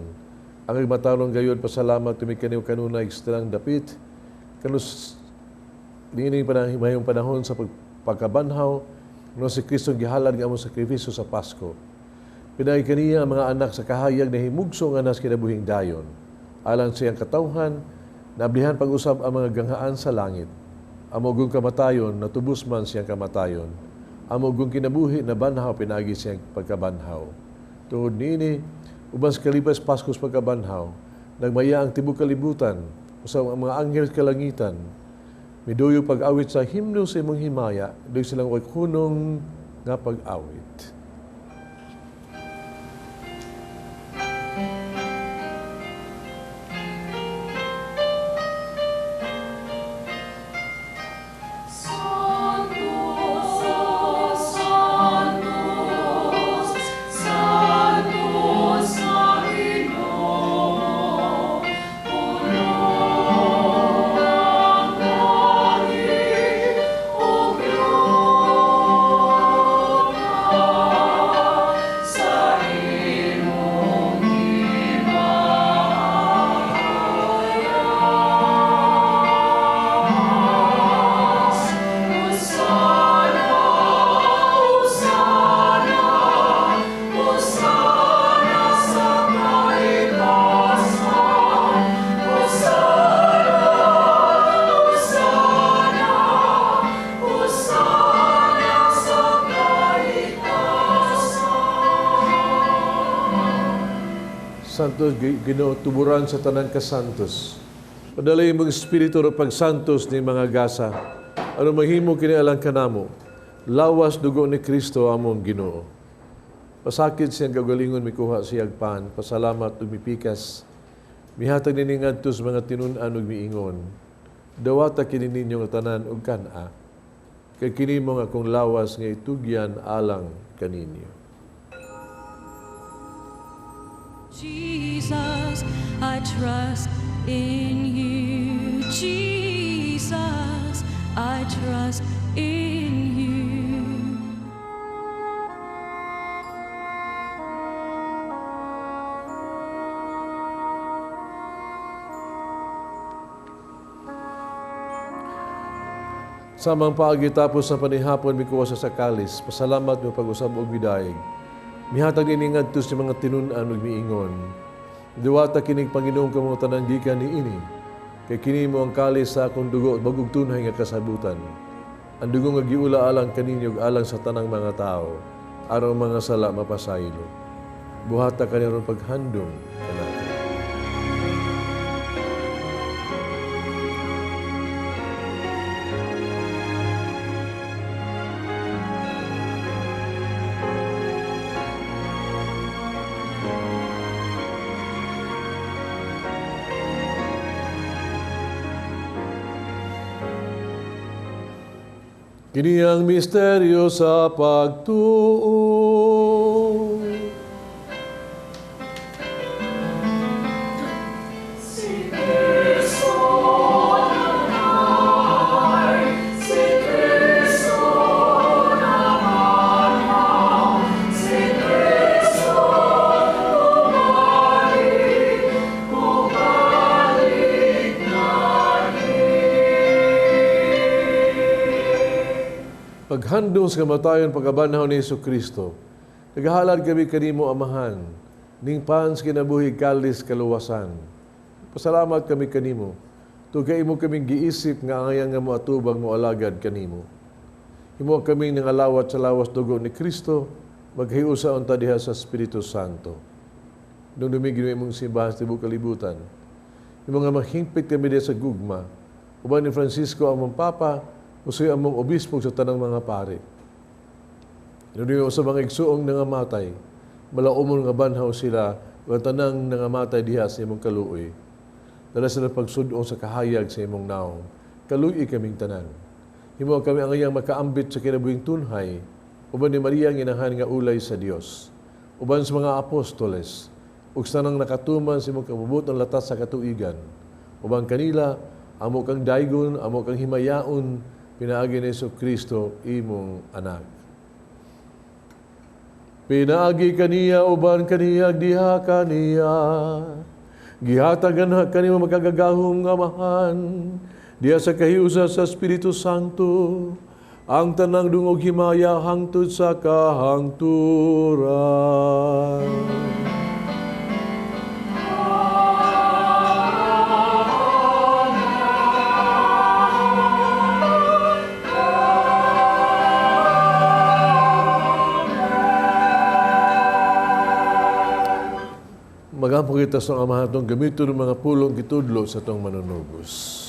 Ang igmatarong gayon, pasalamat tumikaniw kanuna ekstrang dapit. Kanus niining mayong panahon sa pagkabanhaw, no si Kristo gihalad nga among sakripisyo sa Pasko. Pinay kaniya ang mga anak sa kahayag na himugso nga nas kinabuhing dayon. Alang siyang katawhan, nablihan pag-usab ang mga ganghaan sa langit. Amogong kamatayon, natubos man siyang kamatayon. Amogong kinabuhi na banhaw, pinagi siyang pagkabanhaw. Tungod niini, uban sa kalipas Paskos pagkabanhaw, nagmaya ang tibok kalibutan, usab ang mga anghel sa kalangitan, miduyo pag-awit sa himno sa imong himaya, doy silang kunong nga pag-awit. Santos, Ginoo, tuburan sa tanan ka santos. Padalay mong espiritu ro pagsantos ni mga gasa. Ano mahimo kini alang kanamo? Lawas dugo ni Kristo among Ginoo. Pasakit siyang kagalingon mikuha siyag pan, pasalamat ug mipikas. Mihatag nini ngadto sa mga tinunan ug miingon. Dawata kini ninyo nga tanan ug kana. Kay kini mo nga akong lawas nga itugyan alang kaninyo. Jesus, I trust in you. Jesus, I trust in you. Samang paagi tapos sa panihapon mikuha sa kalis, pasalamat mo pag-usab og bidaig. Mihatag ini ngadto sa mga tinunan ug miingon. Duwata kining Panginoon kamo tanan gikan niini. Kay kini mo ang kalis sa akong dugo bagog tunay nga kasabutan. Ang dugo nga giula alang kaninyo ug alang sa tanang mga tao, aron mga sala mapasaylo. Buhata kaniron paghandom kanato. Kini ang misteryo sa pagtuo. Si Cristo nanay, si Cristo namanaw, si Cristo bumalik Paghandong sa kamatayon pagkabanhaw ni Jesucristo, naghahalad kami kanimo amahan, ning pans kinabuhi kalis kaluwasan. Pasalamat kami kanimo, tugay mo kaming giisip nga angayang nga moatubang mo alagad kanimo. Himo kaming nangalawat sa lawas dugo ni Kristo, maghiusa unta diha sa Espiritu Santo. Nung dumigin mo imong simbahan sa tibuok kalibutan, yung mga mahingpit kami diha sa gugma, uban ni Francisco ang mong Papa, usoy among obispo sa tanang mga pare. Inunin sa mga igsuong nangamatay, malaumon nga banhaw sila, ang tanang nangamatay diha sa imong kaluoy. Dala sila pagsudong sa kahayag sa imong naong, kaluoy kaming tanan. Himo kami ang iyang makaambit sa kinabuhing tunhay, uban ni Maria ang inahan nga ulay sa Dios, uban sa mga apostoles, ug sa nang nakatuman sa imong kabubot ng latas sa katuigan, uban kanila, amo kang daygon, amo kang himayaon, pinaagi ni Jesucristo, imong anak. Pinaagi kaniya, uban kaniya, diha kaniya. Gihatagan kanimo makagagahong amahan, diha sa kahiusa sa Espiritu Santo, ang tanang dungog himaya hangtod sa kahangturan. Magampo kita sa amahan itong gamito ng mga pulong kitudlo sa itong manunubos.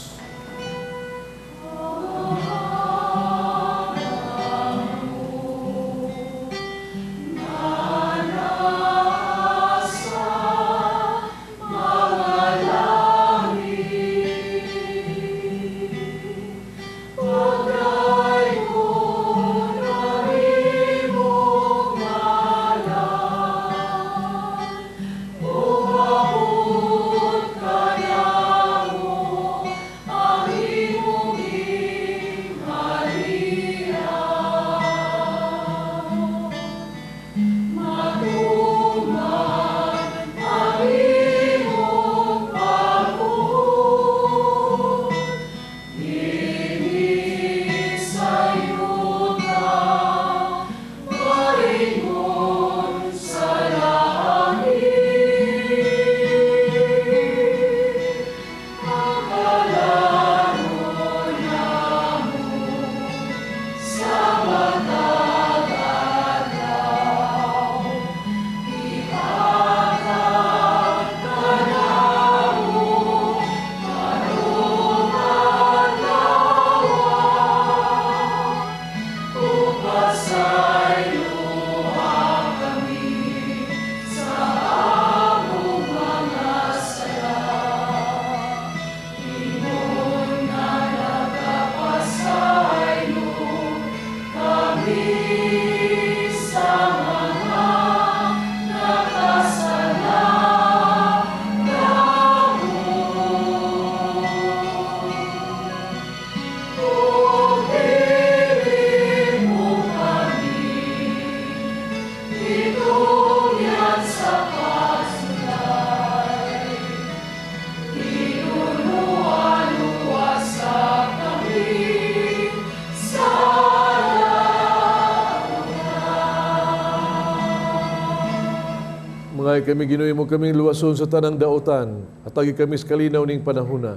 Gamay kami ginuy mo kaming luwason sa tanang daotan, at agi kami sa kalinaw ning panahuna.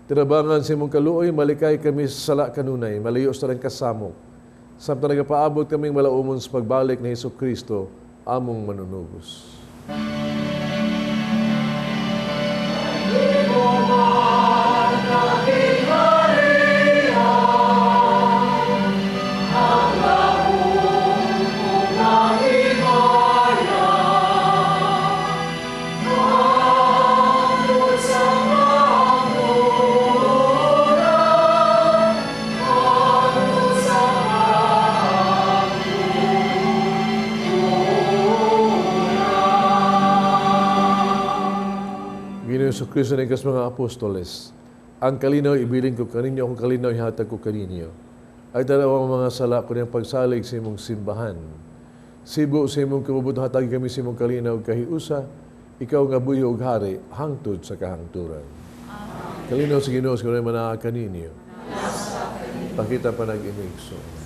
Tirabangan sa imong kaluoy, malikay kami sa sala kanunay, malayo sa lang kasamo. Samtang nagapaabot kaming malaumon sa pagbalik ni Hesus Kristo, among manunubos. Ginoong Kristo ng mga apostoles, ang kalinaw ibilin ko kaninyo, ang kalinaw ihatag ko kaninyo. Ay dalawang mga sala ko niyang pagsalig sa imong simbahan. Sibo sa imong kabubuto, hatagi kami sa imong kalinaw kahiusa, ikaw nga buyo ug hari, hangtod sa kahangturan. Kalinaw sa Ginoo sa mga kaninyo. Pakita pa nag-imigso.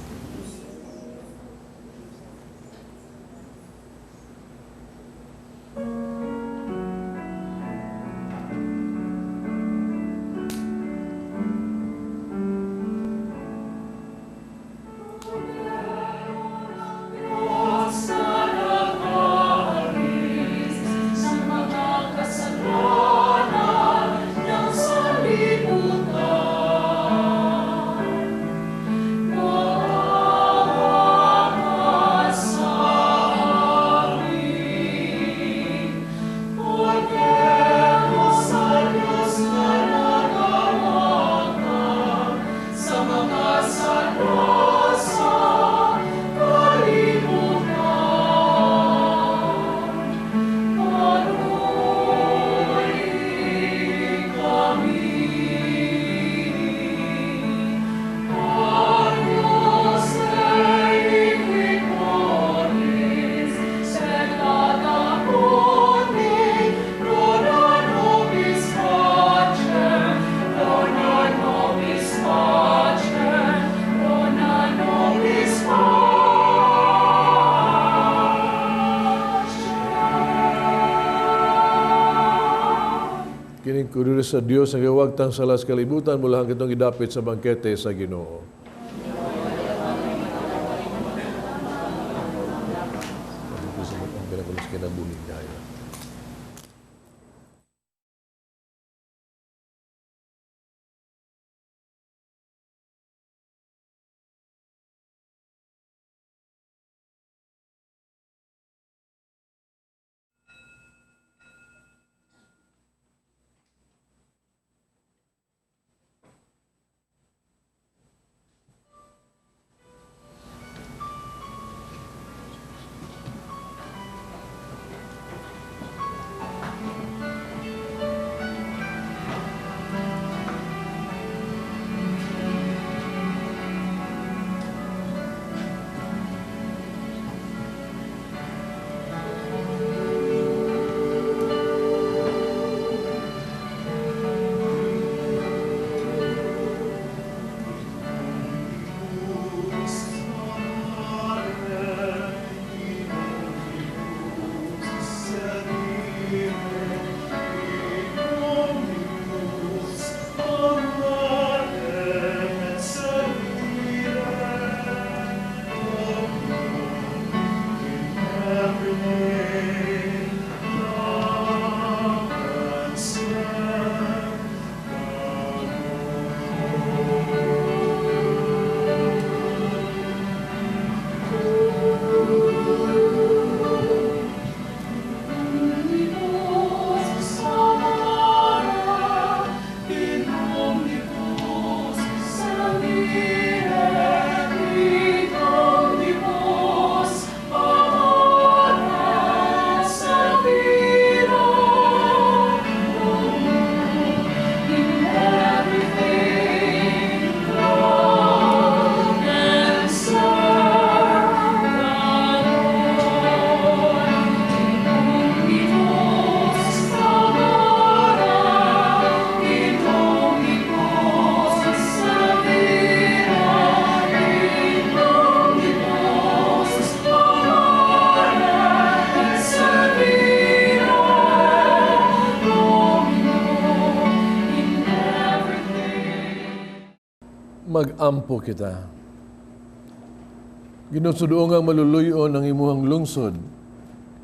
Kining kuduro sa Dios ang gawagtang salas kalibutan mula hanggang itong idapit sa bangkete sa Ginoo. Mag-ampo kita. Ginusudo nga maluluyon ang imuhang lungsod.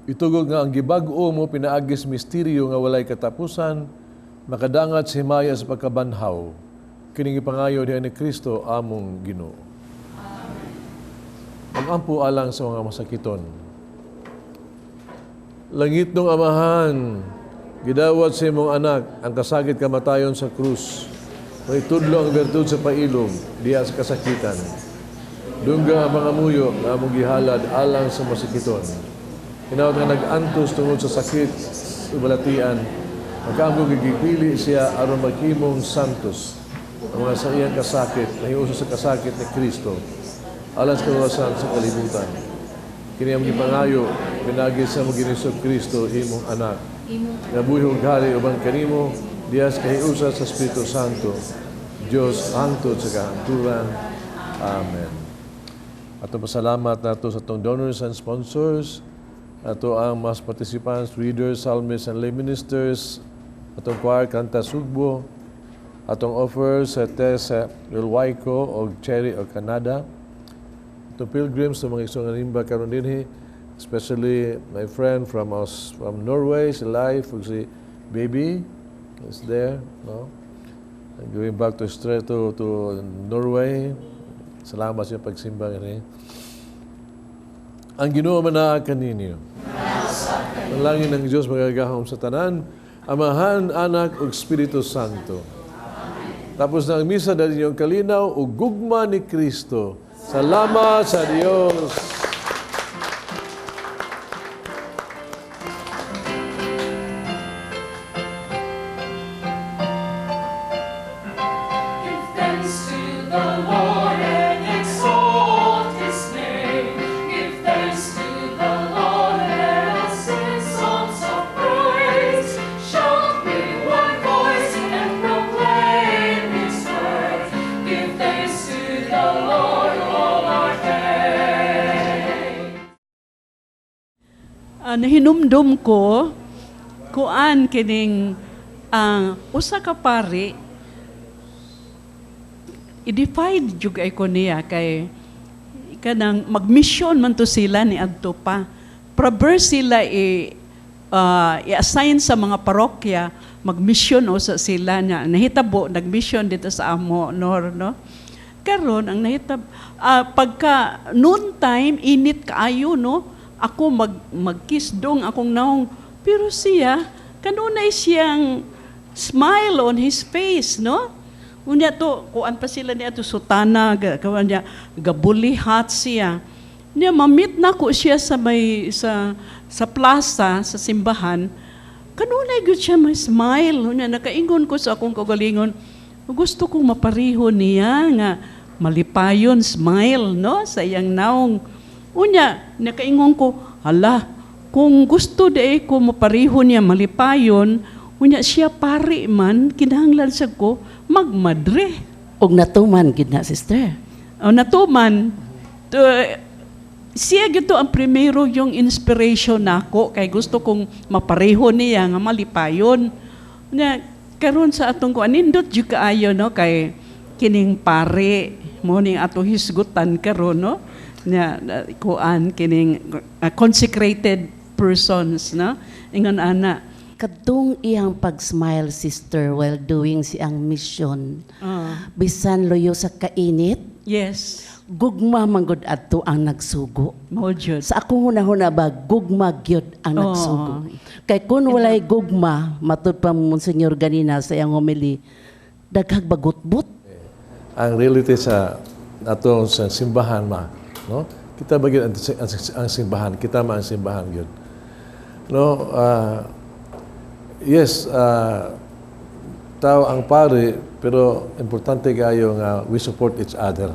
Itugod nga ang gibag-o mo pinaagis misteryo nga walay katapusan, makadangat si himaya sa pagkabanhaw. Kining ipangayo diha ni Kristo among Ginoo. Mag-ampo alang sa mga masakiton. Langit nung Amahan, gidawat sa imong anak ang kasakit kamatayon sa krus. May tudlo ang bertud sa pailog, diya sa kasakitan. Dungga ang mga muyo na among gihalad alang sa masakiton. Hinawat nga nag-antos tungod sa sakit, ubalatian, magkaamgo gigipili siya aron maghimong santos. Ang mga sa iyang kasakit, nahiuso sa kasakit ni Kristo, alas kawasan sa kalibutan. Kini ang gipangayo, pinagi sa mga Ginisog Kristo, imong anak. Nabuhi ug hari uban kanimo, diyas kahiusa sa Espiritu Santo, Diyos hangtod sa kahanturan. Amen. Ato pasalamat nato sa atong donors and sponsors, ato ang mas participants, readers, psalmists, and lay ministers, atong choir Kanta Sugbo, atong offers sa Tessa Ilwaiko o Cherry o Canada, atong pilgrims sa mga isong animba karon dinhi, especially my friend from Norway, si Life, ug si Baby is there, no? And going back to Norway. Salamat sa pagsimba ni. Ang Ginoo manaa kaninyo. Ang langit ng Diyos magagahom sa tanan, Amahan, Anak ug Espiritu Santo. Tapos na ang misa dali niyong kalinaw ug gugma ni Kristo. Salamat sa Diyos. Give thanks to the Lord and exalt His name. Give thanks to the Lord and let us sing songs of praise. Shout with one voice and proclaim His word. Give thanks to the Lord all our days. Nahinumdum ko, kuan kining usa ka pari, i-divide jud ay ko niya kay kanang mag-mission man to sila ni adto pa. Prober sila i-assign sa mga parokya, mag-mission usa sila niya. Nahitabo nag-mission dito sa amo no. Karon ang pagka noon time init kaayo no. Ako magkisdong akong naong, pero siya kanunay siyang smile on his face, no? Unya to, kuan pa sila niya to sutana, kawan niya, gabulihat siya. Niya, mamit na ko siya sa plaza, sa simbahan. Kanunay gud siya may smile. Unya, nakaingon ko sa akong kagalingon, gusto kong mapariho niya nga malipayon, smile, no? Sa iyang naong. Unya, nakaingon ko, hala, kung gusto de ko mapariho niya malipayon, unya siya pari man, kinahanglan sa ko, magmadre. Og natuman gid na, sister. O natuman, siya gito ang primero yung inspiration nako kay gusto kong mapareho niya nga malipayon. Na karon sa atong ko anindot jud kaayo no kay kining pare mo ning ato hisgutan karon no. Na kuan kining consecrated persons no. Ingon ana Kadtong iyang pag-smile, sister, while doing siyang mission. Bisan loyo sa kainit, yes. gugma manggod adto ang nagsugo. Mao jud. Sa akong hunahuna ba, gugma gyud ang nagsugo. Kay kun walay gugma, matud pa Monsignor ganina sa iyang homily, daghag bagutbot. Ang reality sa atong sa simbahan no? Kita bagay ang simbahan, kita ang simbahan gyud. No, yes, tao ang pare, pero importante kayo nga we support each other.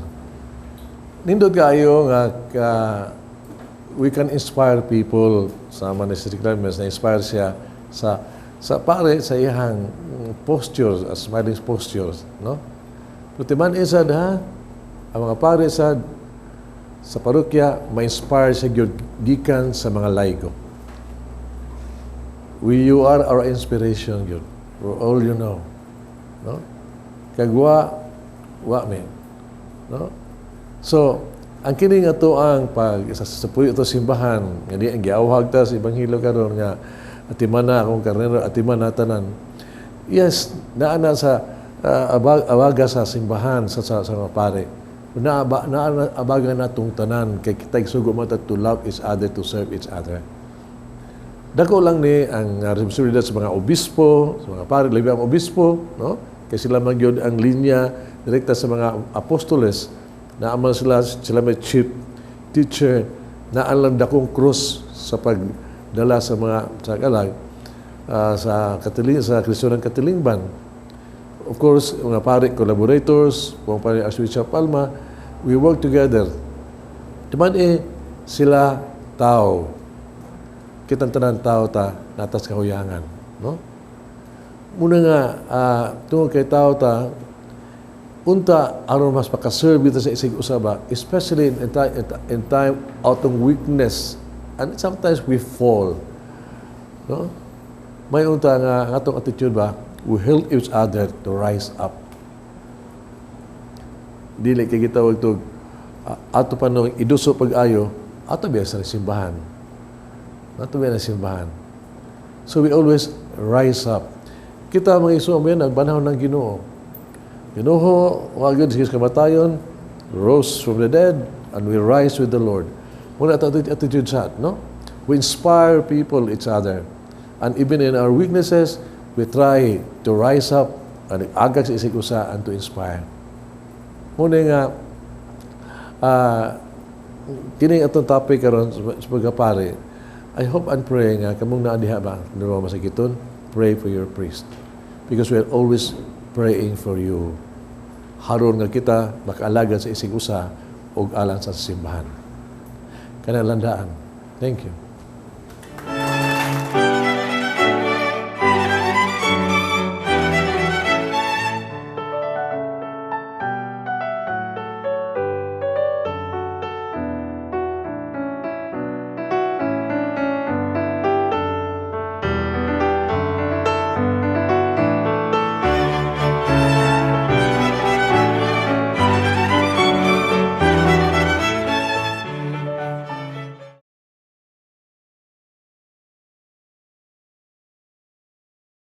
Nindot kayo nga we can inspire people sa monastic requirements, na-inspire siya sa pare, sa iyang postures, smiling postures, no? Putiman isad ha, ang mga pare sa parokya, ma-inspire siya gikan sa mga laiko. You are our inspiration, yun. For all you know. No? Kagwa, me. No? So, ang kini nga to ang pag sa puyo to simbahan, nga di ang giawhag ta sa Ebanghelyo karon nga atimana akong karnero, atimana tanan. Yes, naana sa awaga sa simbahan sa mga pare. Naabaga natong tanan kay kita isugo mata to love each other, to serve each other. Dako lang ni ang responsibilidad sa mga obispo, sa mga pare, labi ang obispo, no? Kay sila magyud ang linya direkta sa mga apostoles, na aman sila may chief teacher, na alam dakong krus sa pagdala sa mga sa Kristiyanong Katilingban. Of course, mga pare collaborators, mga pare Archbishop Palma, we work together. Diman sila tao. Kitang tanan tao ta natas kahuyangan, no? Muna nga tungod kay tao ta unta aron mas makaserve kita sa isig usaba, especially in time out of weakness, and sometimes we fall, no? May unta nga atong attitude ba, we help each other to rise up. Dili kay kita wag to ato pa no iduso pag-ayo ato biya sa simbahan. Ato biya na simbahan. So we always rise up. Kita mga Igsoon yan, nagbanhaw ng Ginoo. Ginoo, wagod sa his kamatayon, rose from the dead, and we rise with the Lord. Muna ito attitude sa, no? We inspire people, each other. And even in our weaknesses, we try to rise up and agad sa isig usa and to inspire. Muna nga, kini atong topic karon sa pagkapare, I hope and pray nga kamong naadiha ba nimo masakiton, pray for your priest, because we are always praying for you. Haron nga kita makaalaga sa isig usa og alang sa simbahan. Kanang landaan. Thank you.